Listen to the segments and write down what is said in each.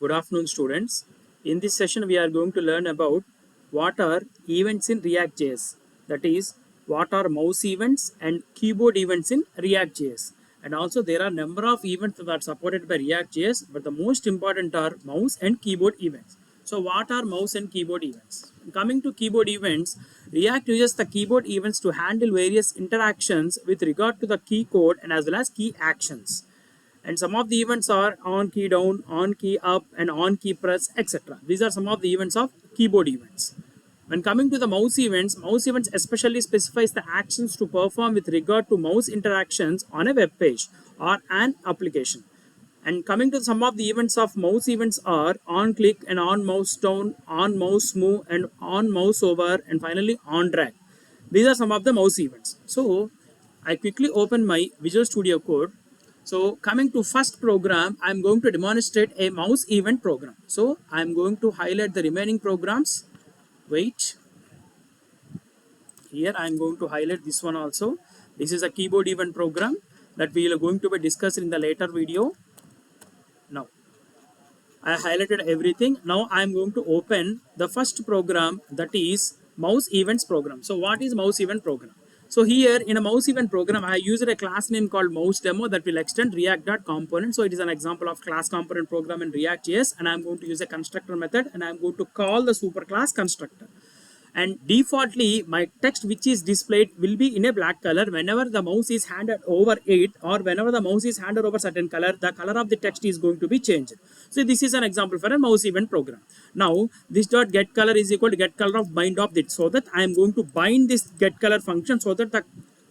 Good afternoon, students. In this session, we are going to learn about what are events in React.js. That is, what are mouse events and keyboard events in React.js. And also, there are number of events that are supported by React.js, but the most important are mouse and keyboard events. So, what are mouse and keyboard events? Coming to keyboard events, React uses the keyboard events to handle various interactions with regard to the key code and as well as key actions, and some of the events are on key down, on key up, and on key press, etc. These are some of the events of keyboard events. When coming to the mouse events especially specifies the actions to perform with regard to mouse interactions on a web page or an application. And coming to some of the events of mouse events are on click and on mouse down, on mouse move, and on mouse over, and finally on drag. These are some of the mouse events. So I quickly open my Visual Studio Code. So coming to first program, I'm going to demonstrate a mouse event program. So I'm going to highlight the remaining programs. Wait. Here I'm going to highlight this one also. This is a keyboard event program that we are going to be discussed in the later video. Now I highlighted everything. Now I'm going to open the first program, that is mouse events program. So what is mouse event program? So here in a mouse event program, I used a class name called mouse demo that will extend react.component. So it is an example of class component program in React.js, and I'm going to use a constructor method, and I'm going to call the superclass constructor. And defaultly my text which is displayed will be in a black color whenever the mouse is handed over it, or whenever the mouse is handed over certain color, the color of the text is going to be changed. So this is an example for a mouse event program. Now this dot get color is equal to get color of bind of it, so that I am going to bind this get color function so that the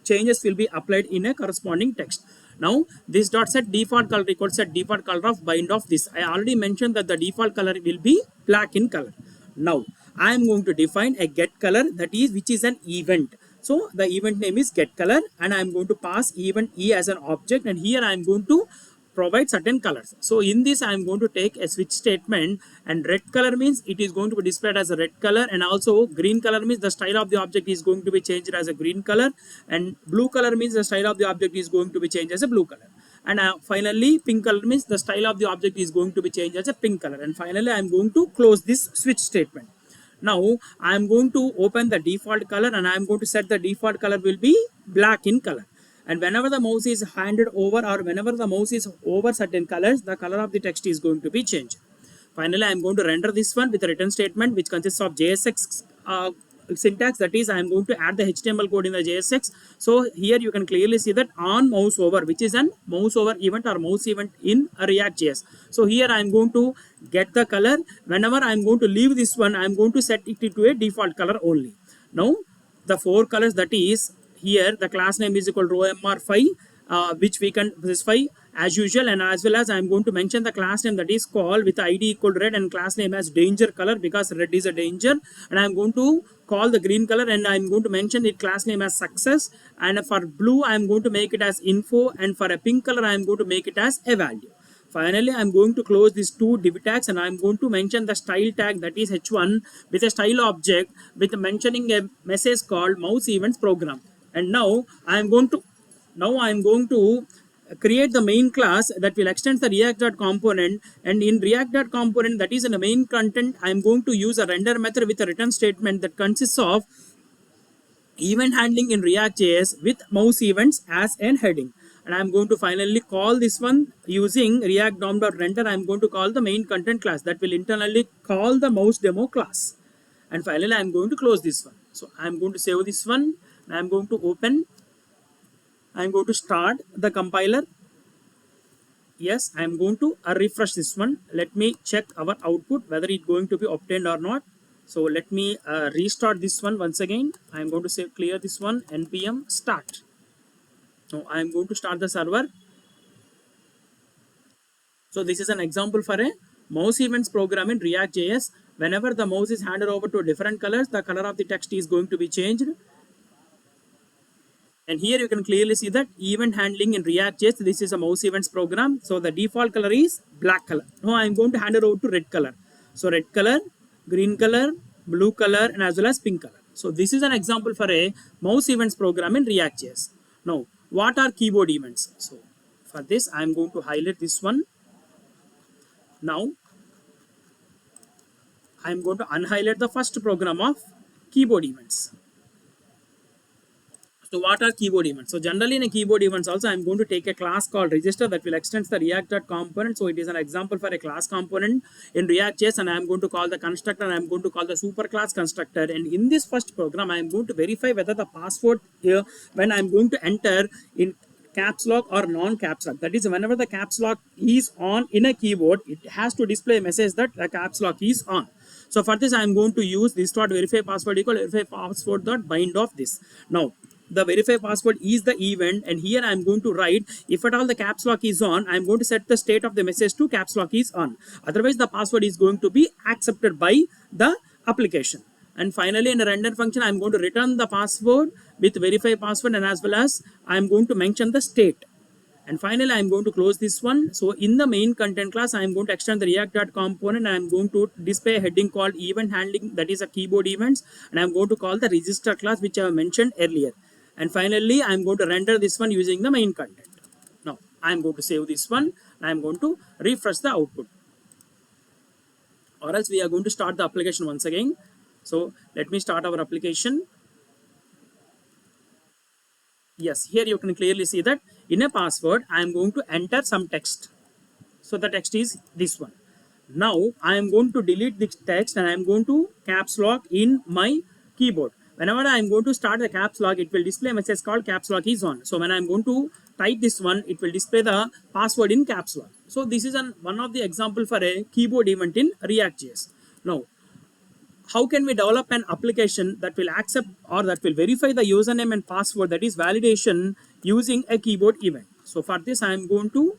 changes will be applied in a corresponding text. Now this dot set default color equals set default color of bind of this. I already mentioned that the default color will be black in color. Now I am going to define a get color, that is which is an event. So the event name is get color, and I am going to pass event e as an object, and here I am going to provide certain colors. So in this I am going to take a switch statement, and red color means it is going to be displayed as a red color, and also green color means the style of the object is going to be changed as a green color, and blue color means the style of the object is going to be changed as a blue color. And finally pink color means the style of the object is going to be changed as a pink color. And finally I am going to close this switch statement. Now I am going to open the default color, and I am going to set the default color will be black in color. And whenever the mouse is handed over, or whenever the mouse is over certain colors, the color of the text is going to be changed. Finally, I am going to render this one with a return statement which consists of JSX syntax, that is I am going to add the HTML code in the JSX. So here you can clearly see that on mouse over, which is an mouse over event or mouse event in React.js. So here I am going to get the color. Whenever I am going to leave this one, I am going to set it to a default color only. Now the four colors, that is here the class name is equal to romr5, which we can specify as usual, and as well as I am going to mention the class name that is called with ID equal to red, and class name as danger color because red is a danger. And I am going to call the green color, and I am going to mention it class name as success. And for blue I am going to make it as info, and for a pink color I am going to make it as a value. Finally, I am going to close these two div tags, and I am going to mention the style tag, that is h1, with a style object with mentioning a message called mouse events program. And now I am going to create the main class that will extend the react.component, and in react.component, that is in the main content, I am going to use a render method with a return statement that consists of event handling in React.js with mouse events as an heading. And I am going to finally call this one using react dom.render. I am going to call the main content class that will internally call the mouse demo class. And finally I am going to close this one. So I am going to save this one, and I am going to open. I am going to start the compiler. Yes, I am going to refresh this one. Let me check our output whether it is going to be obtained or not. So let me restart this one once again. I am going to say clear this one, npm start. Now I am going to start the server. So this is an example for a mouse events program in React.js. Whenever the mouse is handed over to different colors, the color of the text is going to be changed. And here you can clearly see that event handling in React.js, this is a mouse events program. So the default color is black color. Now I am going to hand it over to red color. So red color, green color, blue color, and as well as pink color. So this is an example for a mouse events program in React.js. Now what are keyboard events? So for this I am going to highlight this one. Now I'm going to unhighlight the first program of keyboard events. So what are keyboard events? So generally in a keyboard events also, I'm going to take a class called register that will extend the React component. So it is an example for a class component in React.js, and I'm going to call the constructor, and I'm going to call the superclass constructor. And in this first program, I'm going to verify whether the password here, when I'm going to enter in caps lock or non caps lock. That is, whenever the caps lock is on in a keyboard, it has to display a message that the caps lock is on. So for this, I'm going to use this dot verify password equal verify password dot bind of this. Now the verify password is the event, and here I'm going to write if at all the caps lock is on, I'm going to set the state of the message to caps lock is on. Otherwise, the password is going to be accepted by the application. And finally, in the render function, I'm going to return the password with verify password, and as well as I'm going to mention the state. And finally, I'm going to close this one. So in the main content class, I'm going to extend the React component, and I'm going to display a heading called event handling, that is a keyboard events, and I'm going to call the register class, which I have mentioned earlier. And finally, I'm going to render this one using the main content. Now I'm going to save this one, and I'm going to refresh the output, or else we are going to start the application once again. So let me start our application. Yes, here you can clearly see that in a password, I am going to enter some text. So the text is this one. Now I am going to delete this text, and I am going to caps lock in my keyboard. Whenever I am going to start the caps lock, it will display a message called caps lock is on. So when I am going to type this one, it will display the password in caps lock. So this is one of the example for a keyboard event in React.js. Now, how can we develop an application that will accept or that will verify the username and password, that is validation, using a keyboard event? So for this, I am going to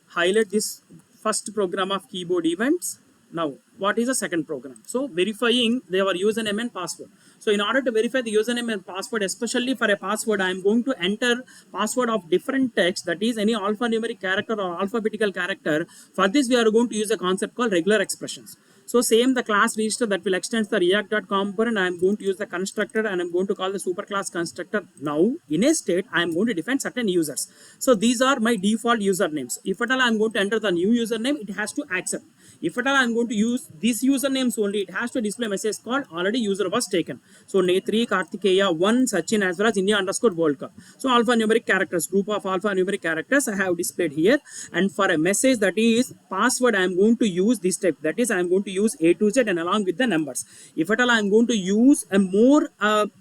highlight this first program of keyboard events. Now what is the second program? So verifying their username and password. So in order to verify the username and password, especially for a password, I am going to enter password of different text, that is any alphanumeric character or alphabetical character. For this, we are going to use a concept called regular expressions. So same the class register that will extend the React component, I am going to use the constructor, and I'm going to call the superclass constructor. Now in a state, I am going to define certain users. So these are my default usernames. If at all I am going to enter the new username, it has to accept. If at all I am going to use these usernames only, it has to display a message called already user was taken. So Netri, Kartikeya, 1, Sachin, as well as India _ World Cup. So alphanumeric characters, group of alphanumeric characters I have displayed here. And for a message that is password, I am going to use this type. That is, I am going to use A to Z and along with the numbers. If at all I am going to use a more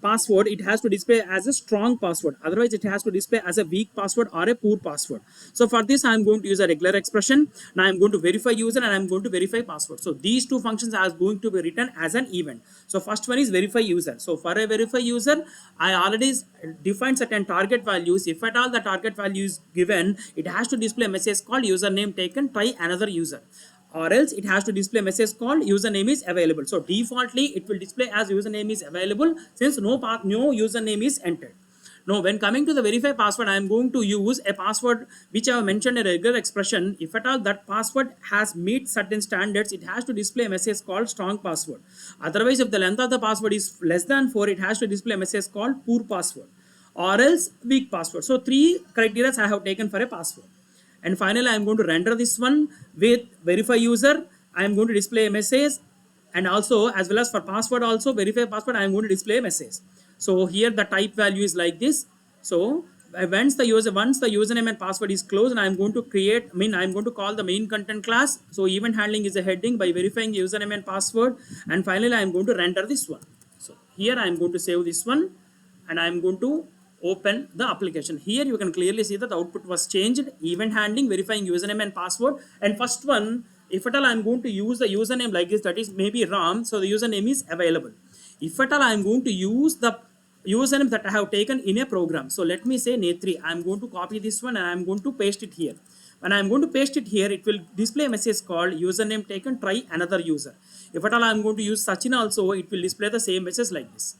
password, it has to display as a strong password. Otherwise, it has to display as a weak password or a poor password. So for this, I am going to use a regular expression. Now I am going to verify user, and I am going to verify password. So these two functions are going to be written as an event. So first one is verify user. So for a verify user, I already defined certain target values. If at all the target value is given, it has to display a message called username taken, try another user. Or else it has to display a message called username is available. So defaultly it will display as username is available, since no username is entered. Now when coming to the verify password, I am going to use a password which I have mentioned a regular expression. If at all that password has meet certain standards, it has to display a message called strong password. Otherwise, if the length of the password is less than 4, it has to display a message called poor password, or else weak password. So 3 criteria I have taken for a password. And finally, I am going to render this one with verify user. I am going to display a message, and also as well as for password also, verify password, I am going to display a message. So here the type value is like this. So once the username and password is closed, I am going to I am going to call the main content class. So event handling is a heading by verifying username and password. And finally, I am going to render this one. So here I am going to save this one, and I am going to open the application. Here you can clearly see that the output was changed. Event handling, verifying username and password. And first one, if at all I am going to use the username like this, that is maybe Ram, so the username is available. If at all I am going to use the username that I have taken in a program, so let me say Netri, I am going to copy this one and I am going to paste it here. When I am going to paste it here, it will display a message called username taken, try another user. If at all I am going to use Sachin also, it will display the same message like this.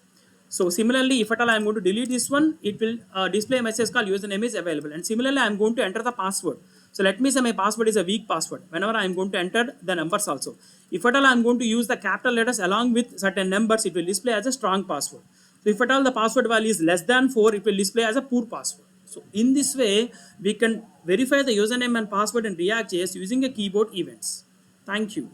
So similarly, if at all I am going to delete this one, it will display a message called username is available. And similarly, I am going to enter the password. So let me say my password is a weak password. Whenever I am going to enter the numbers also. If at all I am going to use the capital letters along with certain numbers, it will display as a strong password. So if at all the password value is less than 4, it will display as a poor password. So in this way, we can verify the username and password in React.js using a keyboard events. Thank you.